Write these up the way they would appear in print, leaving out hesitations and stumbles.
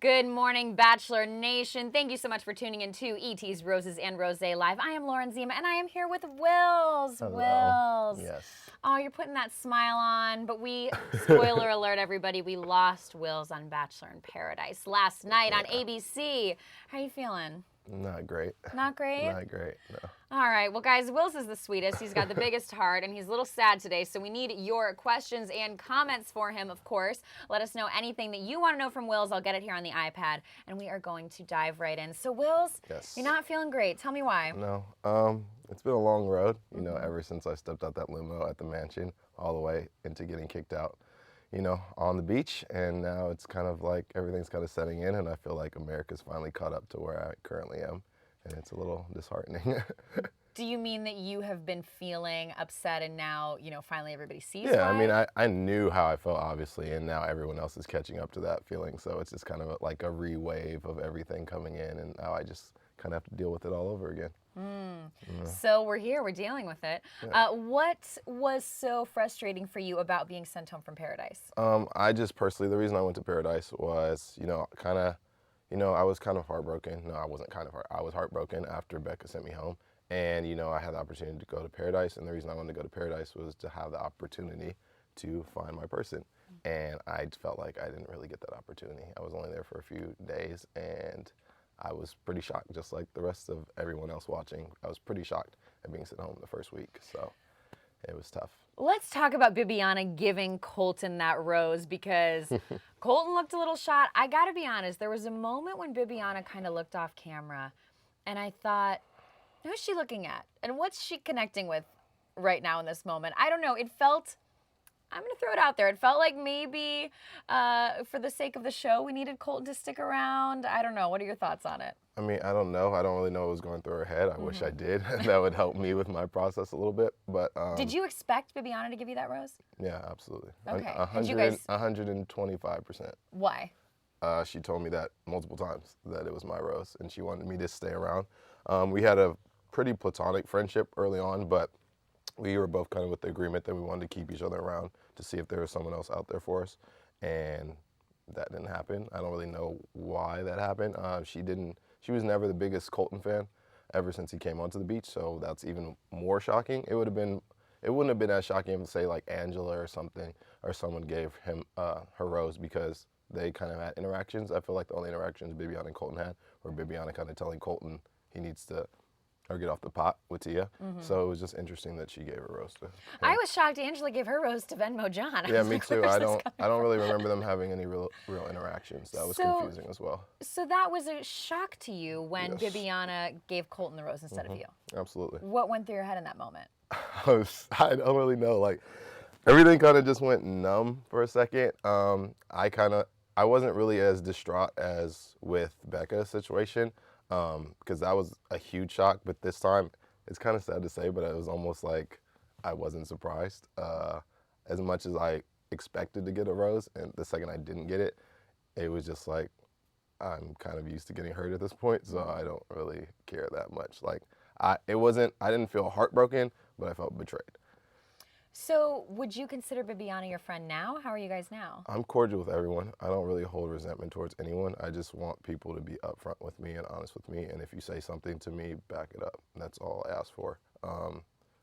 Good morning, Bachelor Nation. Thank you so much for tuning in to ET's Roses and Rosé Live. I am Lauren Zima, and I am here with Wills. Hello. Wills. Yes. Oh, you're putting that smile on, but spoiler alert, everybody, we lost Wills on Bachelor in Paradise last night on ABC. How are you feeling? Not great. Not great? Not great, no. All right. Well, guys, Wills is the sweetest. He's got the biggest heart, and he's a little sad today, so we need your questions and comments for him, of course. Let us know anything that you want to know from Wills. I'll get it here on the iPad, and we are going to dive right in. So, Wills, Yes. You're not feeling great. Tell me why. No. It's been a long road, you know, ever since I stepped out that limo at the mansion, all the way into getting kicked out, you know, on the beach. And now it's kind of like everything's kind of setting in, and I feel like America's finally caught up to where I currently am. And it's a little disheartening. Do you mean that you have been feeling upset and now, you know, finally everybody sees Yeah, why? I mean, I knew how I felt, obviously, and now everyone else is catching up to that feeling. So it's just kind of like a re-wave of everything coming in, and now I just kind of have to deal with it all over again. So we're here. We're dealing with it. Yeah. What was so frustrating for you about being sent home from Paradise? I just personally, the reason I went to Paradise was, you know, I was kind of heartbroken. No, I wasn't kind of I was heartbroken after Becca sent me home. And, you know, I had the opportunity to go to Paradise. And the reason I wanted to go to Paradise was to have the opportunity to find my person. And I felt like I didn't really get that opportunity. I was only there for a few days, and I was pretty shocked, just like the rest of everyone else watching. I was pretty shocked at being sent home the first week. So it was tough. Let's talk about Bibiana giving Colton that rose, because Colton looked a little shot. I got to be honest, there was a moment when Bibiana kind of looked off camera, and I thought, who's she looking at? And what's she connecting with right now in this moment? I don't know. It felt, I'm going to throw it out there, it felt like maybe for the sake of the show, we needed Colton to stick around. I don't know. What are your thoughts on it? I mean, I don't know. I don't really know what was going through her head. I wish I did. That would help me with my process a little bit. But Did you expect Bibiana to give you that rose? Yeah, absolutely. Okay. 125%. Why? She told me that multiple times, that it was my rose, and she wanted me to stay around. We had a pretty platonic friendship early on, but we were both kind of with the agreement that we wanted to keep each other around to see if there was someone else out there for us. And that didn't happen. I don't really know why that happened. She was never the biggest Colton fan ever since he came onto the beach, so that's even more shocking. It wouldn't have been as shocking if, say, like Angela or something, or someone gave him her rose, because they kind of had interactions. I feel like the only interactions Bibiana and Colton had were Bibiana kind of telling Colton he needs to get off the pot with Tia. So it was just interesting that she gave her rose to him. I was shocked Angela gave her rose to Venmo John. Yeah, me too. I don't really remember them having any real interactions. That was confusing as well. So that was a shock to you when Yes. Bibiana gave Colton the rose instead of you. Absolutely. What went through your head in that moment? I don't really know. Like, everything kind of just went numb for a second. I wasn't really as distraught as with Becca's situation, because that was a huge shock. But this time, it's kind of sad to say, but it was almost like I wasn't surprised. As much as I expected to get a rose, and the second I didn't get it, it was just like, I'm kind of used to getting hurt at this point, so I don't really care that much. Like, I didn't feel heartbroken, but I felt betrayed. So would you consider Bibiana your friend now? How are you guys now? I'm cordial with everyone. I don't really hold resentment towards anyone. I just want people to be upfront with me and honest with me. And if you say something to me, back it up. That's all I ask for.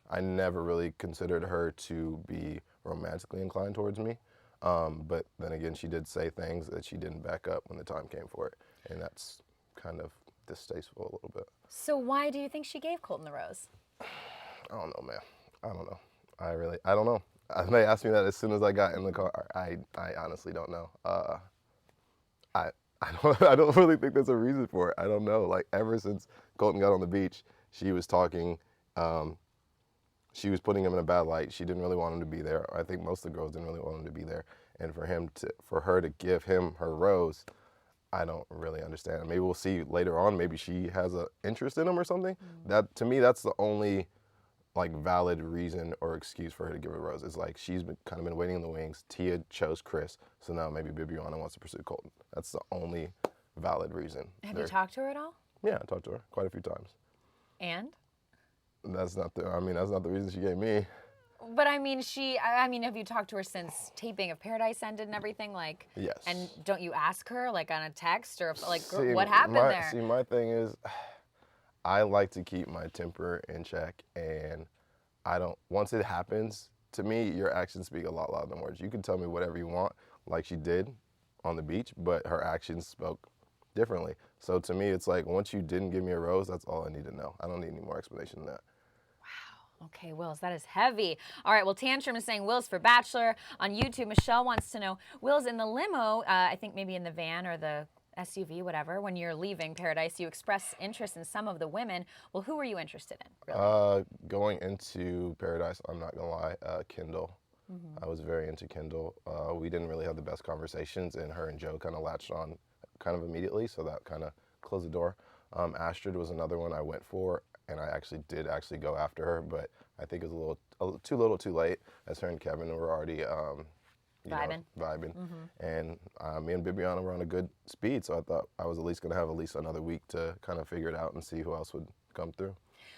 I never really considered her to be romantically inclined towards me. But then again, she did say things that she didn't back up when the time came for it. And that's kind of distasteful a little bit. So why do you think she gave Colton the rose? I don't know, man. I don't know. I don't know. They asked me that as soon as I got in the car. I honestly don't know. I don't really think there's a reason for it. I don't know. Like, ever since Colton got on the beach, she was talking. She was putting him in a bad light. She didn't really want him to be there. I think most of the girls didn't really want him to be there. And for her to give him her rose, I don't really understand. Maybe we'll see later on. Maybe she has an interest in him or something. That, to me, that's the only like valid reason or excuse for her to give a rose. It's like she's kind of been waiting in the wings. Tia chose Chris, so now maybe Bibiana wants to pursue Colton. That's the only valid reason. Have you talked to her at all? Yeah, I talked to her quite a few times. And? That's not the reason she gave me. But I mean, have you talked to her since taping of Paradise ended and everything? Like, Yes. And don't you ask her, like, on a text or, like, See, what happened there? See, my thing is, I like to keep my temper in check, and once it happens, to me, your actions speak a lot louder than words. You can tell me whatever you want, like she did on the beach, but her actions spoke differently. So to me, it's like, once you didn't give me a rose, that's all I need to know. I don't need any more explanation than that. Okay, Wills, that is heavy. All right, well, Tantrum is saying Wills for Bachelor. On YouTube, Michelle wants to know, Wills, in the limo, I think maybe in the van or the SUV, whatever, when you're leaving Paradise, you express interest in some of the women. Well, who were you interested in, really? Going into Paradise, I'm not gonna lie, Kendall. I was very into Kendall. We didn't really have the best conversations, and her and Joe kind of latched on kind of immediately, so that kind of closed the door. Astrid was another one I went for, and I did go after her, but I think it was a little too late, as her and Kevin were already vibing. And me and Bibiana were on a good speed, so I thought I was at least going to have at least another week to kind of figure it out and see who else would come through.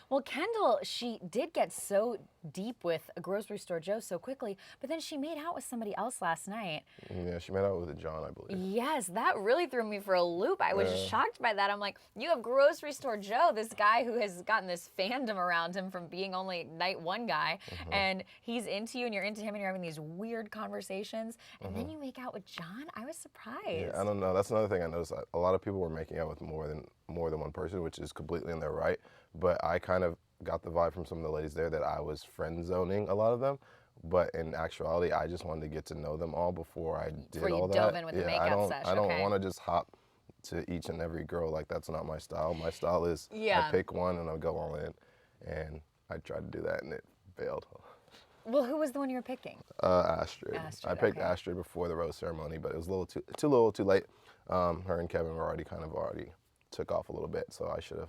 Well, Kendall, she did get so deep with a grocery store Joe so quickly, but then she made out with somebody else last night. Yeah, she made out with John, I believe. Yes, that really threw me for a loop. I was shocked by that. I'm like, you have grocery store Joe, this guy who has gotten this fandom around him from being only night one guy, and he's into you and you're into him and you're having these weird conversations, and then you make out with John? I was surprised. Yeah, I don't know. That's another thing I noticed. A lot of people were making out with more than one person, which is completely in their right. But I kind of got the vibe from some of the ladies there that I was friend zoning a lot of them. But in actuality, I just wanted to get to know them all before I did all that. Dove in with the makeout I don't want to just hop to each and every girl. Like, that's not my style. My style is I pick one and I'll go all in. And I tried to do that and it failed. Well, who was the one you were picking? Astrid. I picked Astrid before the rose ceremony, but it was a little too late. Her and Kevin were already took off a little bit, so I should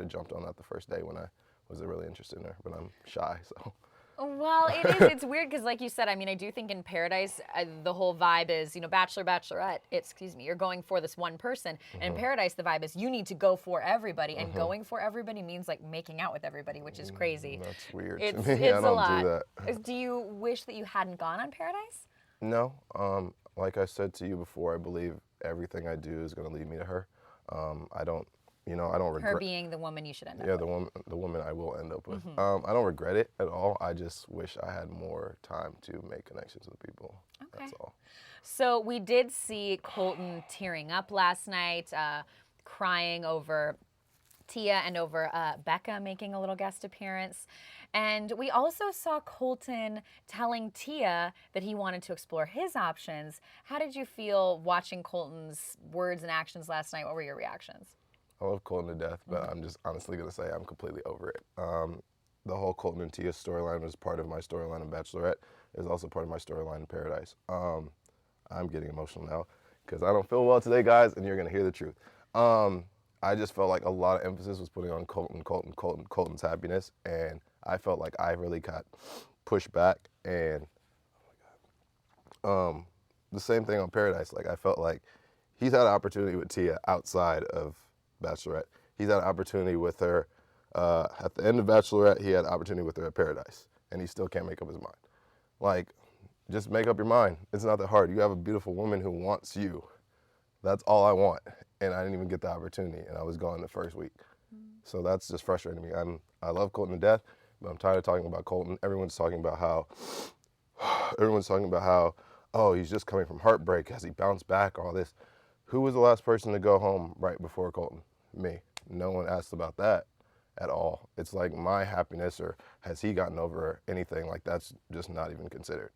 have jumped on that the first day when I was really interested in her, but I'm shy, so. Well, it's weird because, like you said, I mean, I do think in Paradise, the whole vibe is, Bachelor, Bachelorette, you're going for this one person. And in Paradise, the vibe is you need to go for everybody. And going for everybody means, like, making out with everybody, which is crazy. That's weird to It's me. I don't a lot. do that. Do you wish that you hadn't gone on Paradise? No. Like I said to you before, I believe everything I do is going to lead me to her. I don't regret her being the woman you should end up with. Yeah, the woman I will end up with. I don't regret it at all. I just wish I had more time to make connections with people. Okay. That's all. So we did see Colton tearing up last night, crying over Tia and over Becca making a little guest appearance. And we also saw Colton telling Tia that he wanted to explore his options. How did you feel watching Colton's words and actions last night? What were your reactions? I love Colton to death, but I'm just honestly going to say I'm completely over it. The whole Colton and Tia storyline was part of my storyline in Bachelorette. It was also part of my storyline in Paradise. I'm getting emotional now because I don't feel well today, guys, and you're going to hear the truth. I just felt like a lot of emphasis was putting on Colton's happiness, and I felt like I really got pushed back. And the same thing on Paradise. Like, I felt like he's had an opportunity with Tia outside of Bachelorette. He's had an opportunity with her at the end of Bachelorette. He had an opportunity with her at Paradise, and he still can't make up his mind. Like, just make up your mind. It's not that hard. You have a beautiful woman who wants you. That's all I want, and I didn't even get the opportunity, and I was gone the first week. So that's just frustrating me. I love Colton to death, but I'm tired of talking about Colton. Everyone's talking about how, oh, he's just coming from heartbreak. Has he bounced back? All this. Who was the last person to go home right before Colton? Me. No one asked about that at all. It's like my happiness, or has he gotten over anything? Like, that's just not even considered.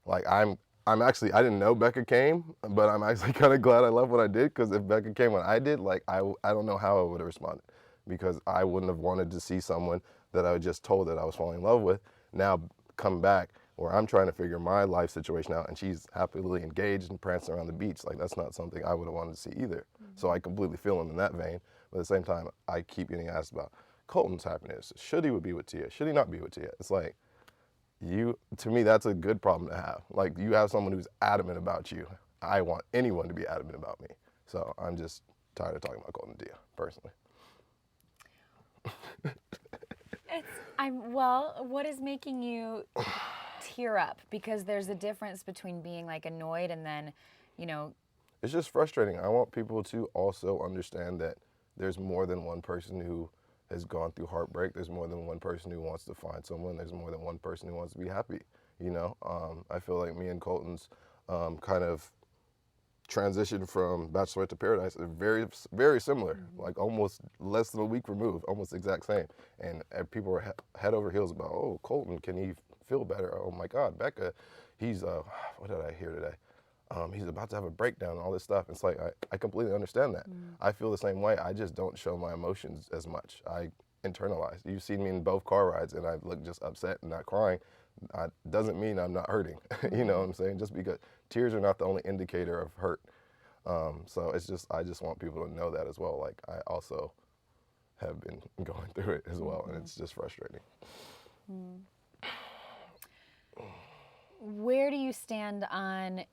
Like, I'm actually, I didn't know Becca came, but I'm actually kind of glad I left when I did, because if Becca came when I did, like, I don't know how I would have responded, because I wouldn't have wanted to see someone that I was just told that I was falling in love with now come back, where I'm trying to figure my life situation out, and she's happily engaged and prancing around the beach. Like, that's not something I would have wanted to see either. So I completely feel him in that vein, but at the same time, I keep getting asked about Colton's happiness. Should he be with Tia? Should he not be with Tia? It's like, to me, that's a good problem to have. Like, you have someone who's adamant about you. I want anyone to be adamant about me. So I'm just tired of talking about Colton and Tia, personally. Well, what is making you tear up? Because there's a difference between being like annoyed and then, you know. It's just frustrating. I want people to also understand that there's more than one person who has gone through heartbreak. There's more than one person who wants to find someone. There's more than one person who wants to be happy. You know, I feel like me and Colton's kind of transition from Bachelor to Paradise are very, very similar. Like almost less than a week removed, almost the exact same. And people were head over heels about, oh, Colton, can he feel better? Oh my God, Becca, he's what did I hear today? He's about to have a breakdown and all this stuff. It's like, I completely understand that. I feel the same way. I just don't show my emotions as much. I internalize. You've seen me in both car rides and I look just upset and not crying. Doesn't mean I'm not hurting. You know what I'm saying? Just because tears are not the only indicator of hurt. So it's just, I just want people to know that as well. Like I also have been going through it as well, and it's just frustrating. Where do you stand on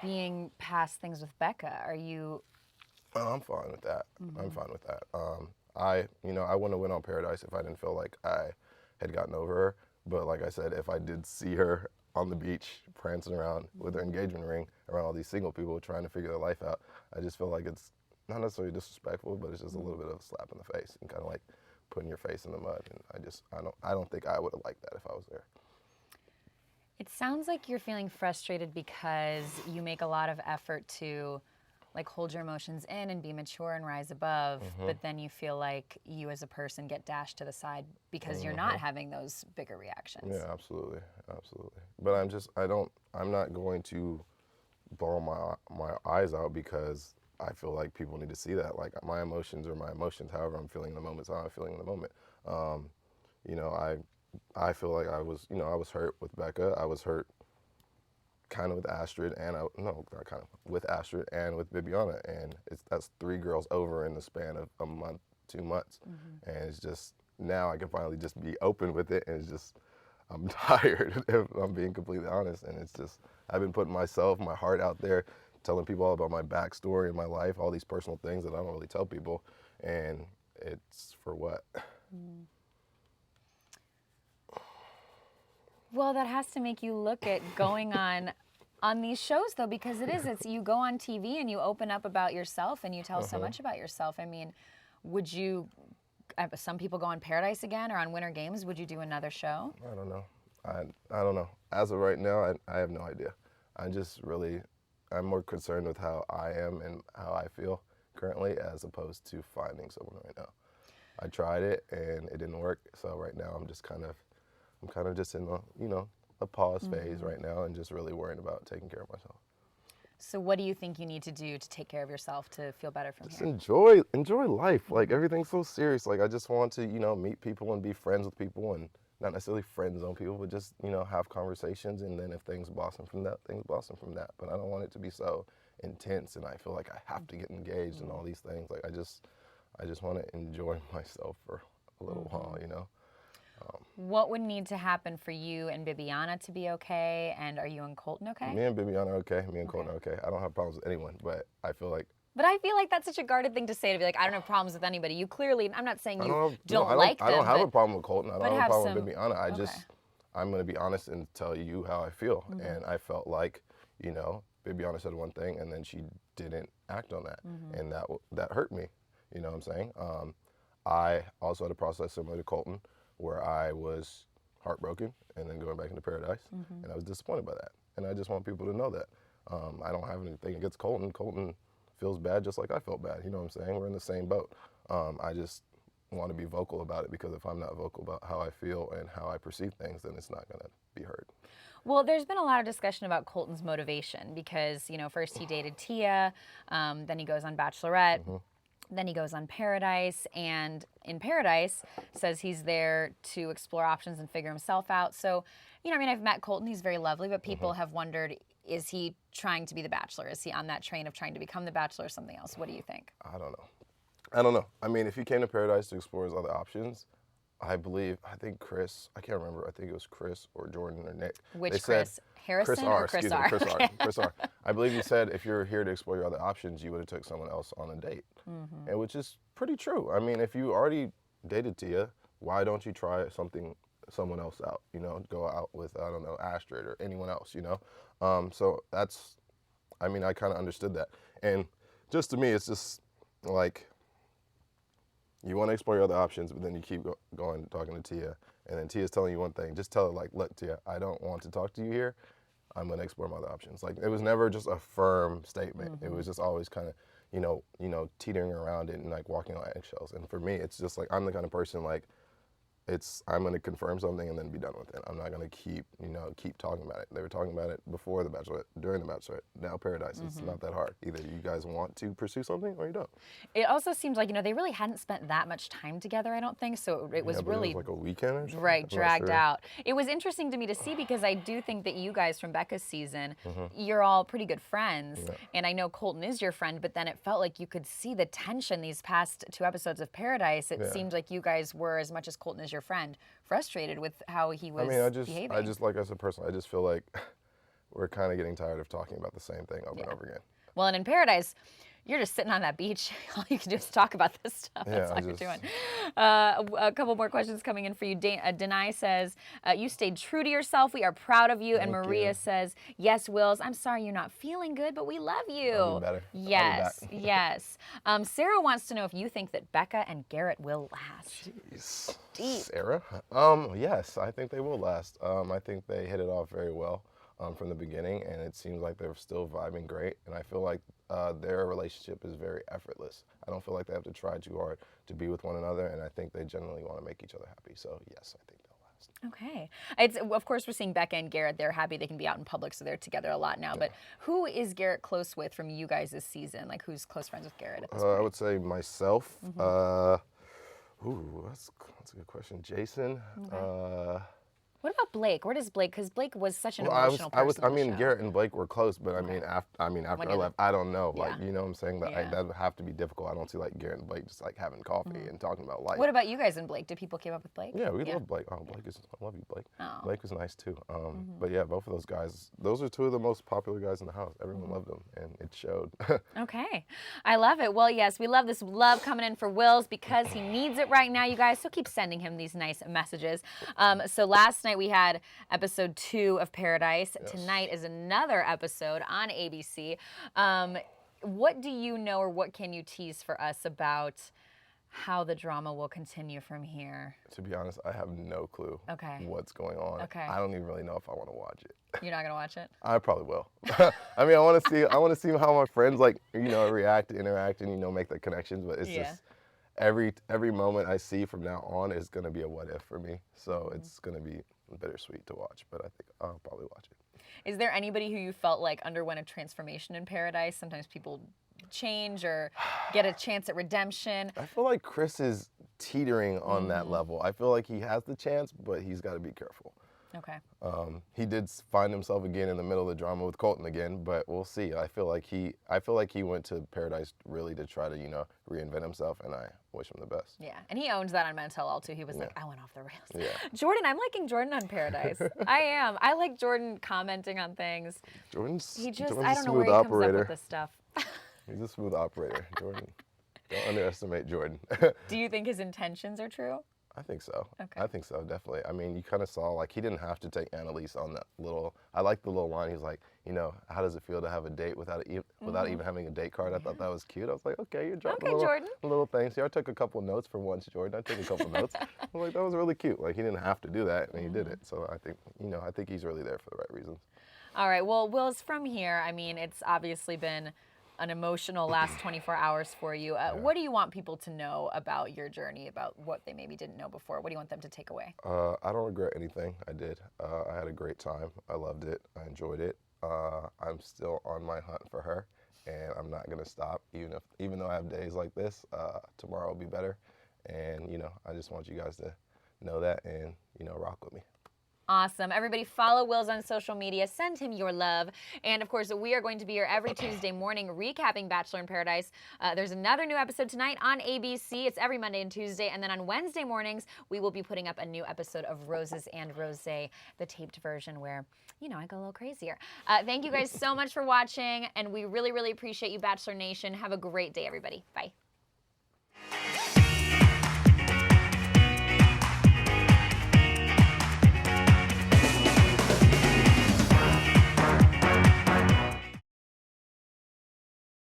being past things with Becca? Are you? Oh, I'm fine with that. I'm fine with that. I wouldn't have went on Paradise if I didn't feel like I had gotten over her. But like I said, if I did see her on the beach prancing around with her engagement ring around all these single people trying to figure their life out, I just feel like it's not necessarily disrespectful, but it's just a little bit of a slap in the face and kind of like putting your face in the mud. And I don't think I would have liked that if I was there. It sounds like you're feeling frustrated because you make a lot of effort to like hold your emotions in and be mature and rise above, but then you feel like you as a person get dashed to the side because you're not having those bigger reactions. Yeah, absolutely. But I'm not going to bawl my eyes out because I feel like people need to see that. Like my emotions are my emotions. However I'm feeling in the moment is how I'm feeling in the moment. I feel like I was hurt with Becca. I was hurt kind of with Astrid with Astrid and with Bibiana, and that's 3 girls over in the span of a month, 2 months, and it's just now I can finally just be open with it, and it's just I'm tired if I'm being completely honest, and it's just I've been putting my heart out there, telling people all about my backstory and my life, all these personal things that I don't really tell people, and it's for what? Well, that has to make you look at going on these shows, though, because it's you go on TV and you open up about yourself and you tell so much about yourself. I mean, would you, some people go on Paradise again or on Winter Games, would you do another show? I don't know. I don't know. As of right now, I have no idea. I'm more concerned with how I am and how I feel currently as opposed to finding someone right now. I tried it and it didn't work, so right now I'm kind of just in a pause phase right now and just really worrying about taking care of myself. So what do you think you need to do to take care of yourself to feel better from Just here? enjoy life. Like everything's so serious. Like I just want to, meet people and be friends with people and not necessarily friend zone people, but just, have conversations, and then if things blossom from that, things blossom from that. But I don't want it to be so intense and I feel like I have to get engaged and all these things. Like I just want to enjoy myself for a little while, What would need to happen for you and Bibiana to be okay? And are you and Colton okay? Me and Bibiana are okay. Me and Colton are okay. I don't have problems with anyone, but I feel like that's such a guarded thing to say, to be like, I don't have problems with anybody. You clearly, I'm not saying you don't like them. I don't have a problem with Colton. I don't have a problem with Bibiana. Okay. I'm going to be honest and tell you how I feel. And I felt like, Bibiana said one thing and then she didn't act on that. And that hurt me. You know what I'm saying? I also had a process similar to Colton where I was heartbroken and then going back into Paradise. And I was disappointed by that. And I just want people to know that. I don't have anything against Colton. Colton feels bad just like I felt bad. You know what I'm saying? We're in the same boat. I just want to be vocal about it because if I'm not vocal about how I feel and how I perceive things, then it's not going to be heard. Well, there's been a lot of discussion about Colton's motivation because, first he dated Tia, then he goes on Bachelorette. Then he goes on Paradise, and in Paradise says he's there to explore options and figure himself out. So, I've met Colton. He's very lovely, but people have wondered, is he trying to be the Bachelor? Is he on that train of trying to become the Bachelor or something else? What do you think? I don't know. I mean, if he came to Paradise to explore his other options, I think Chris, I can't remember, I think it was Chris or Jordan or Nick. Which Chris? Harrison or Chris R? Chris R. I believe he said if you're here to explore your other options, you would have took someone else on a date, and which is pretty true. I mean, if you already dated Tia, why don't you try someone else out? You know, go out with, I don't know, Astrid or anyone else, you know? So that's, I mean, I kind of understood that. And just to me, it's just like, you want to explore your other options, but then you keep going, talking to Tia, and then Tia's telling you one thing. Just tell her, like, look, Tia, I don't want to talk to you here. I'm going to explore my other options. Like, it was never just a firm statement. It was just always kind of, you know, teetering around it and, like, walking on eggshells. And for me, it's just, like, I'm the kind of person, like, I'm going to confirm something and then be done with it. I'm not going to keep talking about it. They were talking about it before The Bachelor, during The Bachelor, now Paradise. It's not that hard. Either you guys want to pursue something or you don't. It also seems like, you know, they really hadn't spent that much time together, I don't think. So it was really it was like a weekend or something. right, dragged out. It was interesting to me to see because I do think that you guys from Becca's season, you're all pretty good friends. Yeah. And I know Colton is your friend, but then it felt like you could see the tension these past 2 episodes of Paradise. It seemed like you guys were, as much as Colton is your friend, frustrated with how he was behaving. I just, like, as a person, I just feel like we're kind of getting tired of talking about the same thing over and over again. Well, and in Paradise, you're just sitting on that beach. All you can do is talk about this stuff. That's all you're doing. A couple more questions coming in for you. Denai says, you stayed true to yourself. We are proud of you. And Maria says, yes, Wills, I'm sorry you're not feeling good, but we love you. I'll be better. Yes, yes. Sarah wants to know if you think that Becca and Garrett will last. Jeez. Deep. Sarah? Yes, I think they will last. I think they hit it off very well from the beginning, and it seems like they're still vibing great. And I feel like their relationship is very effortless. I don't feel like they have to try too hard to be with one another, and I think they generally want to make each other happy. So yes, I think they'll last. Okay. It's, of course, we're seeing Becca and Garrett. They're happy they can be out in public, so they're together a lot now. But who is Garrett close with from you guys this season? Like, who's close friends with Garrett at this point? I would say myself. That's a good question. Jason. Okay. What about Blake? Where does Blake? Because Blake was such an emotional person. I mean, Garrett and Blake were close, but I mean, after I left, I don't know. Like, you know what I'm saying? That would have to be difficult. I don't see, like, Garrett and Blake just, like, having coffee and talking about life. What about you guys and Blake? Did people keep up with Blake? Yeah, we love Blake. Oh, I love you, Blake. Oh. Blake was nice too. But yeah, both of those guys, those are 2 of the most popular guys in the house. Everyone loved them, and it showed. Okay. I love it. Well, yes, we love this love coming in for Wills because he needs it right now, you guys. So keep sending him these nice messages. So last night we had episode 2 of Paradise. Yes. Tonight is another episode on ABC. What do you know, or what can you tease for us about how the drama will continue from here? To be honest, I have no clue what's going on. Okay. I don't even really know if I want to watch it. You're not gonna watch it? I probably will. I mean, I want to see how my friends, like, you know, react, interact, and, you know, make the connections. But it's just every moment I see from now on is gonna be a what if for me. So it's gonna be bittersweet to watch, but I think I'll probably watch it. Is there anybody who you felt like underwent a transformation in Paradise? Sometimes people change or get a chance at redemption. I feel like Chris is teetering on that level. I feel like he has the chance, but he's got to be careful. Okay. He did find himself again in the middle of the drama with Colton again, but we'll see. I feel like he went to Paradise really to try to, you know, reinvent himself, and I wish him the best. Yeah, and he owns that on Men Tell All too. He was like, I went off the rails. Yeah. Jordan, I'm liking Jordan on Paradise. I am. I like Jordan commenting on things. Jordan's I don't know where he comes up with this stuff. He's a smooth operator, Jordan. Don't underestimate Jordan. Do you think his intentions are true? I think so. Okay. I think so, definitely. I mean, you kind of saw, like, he didn't have to take Annalise on that little, I like the little line. He's like, you know, how does it feel to have a date without even having a date card? I thought that was cute. I was like, okay, you're dropping little things. See, I took a couple notes for once, Jordan. I took a couple notes. I was like, that was really cute. Like, he didn't have to do that, and he did it. So I think, you know, I think he's really there for the right reasons. All right. Well, Wills, from here, I mean, it's obviously been an emotional last 24 hours for you. What do you want people to know about your journey, about what they maybe didn't know before? What do you want them to take away? I don't regret anything I did. I had a great time. I loved it. I enjoyed it. I'm still on my hunt for her, and I'm not going to stop. Even though I have days like this, tomorrow will be better. And, you know, I just want you guys to know that and, you know, rock with me. Awesome. Everybody follow Wills on social media. Send him your love. And, of course, we are going to be here every Tuesday morning recapping Bachelor in Paradise. There's another new episode tonight on ABC. It's every Monday and Tuesday. And then on Wednesday mornings, we will be putting up a new episode of Roses and Rosé, the taped version where, you know, I go a little crazier. Thank you guys so much for watching. And we really, really appreciate you, Bachelor Nation. Have a great day, everybody. Bye.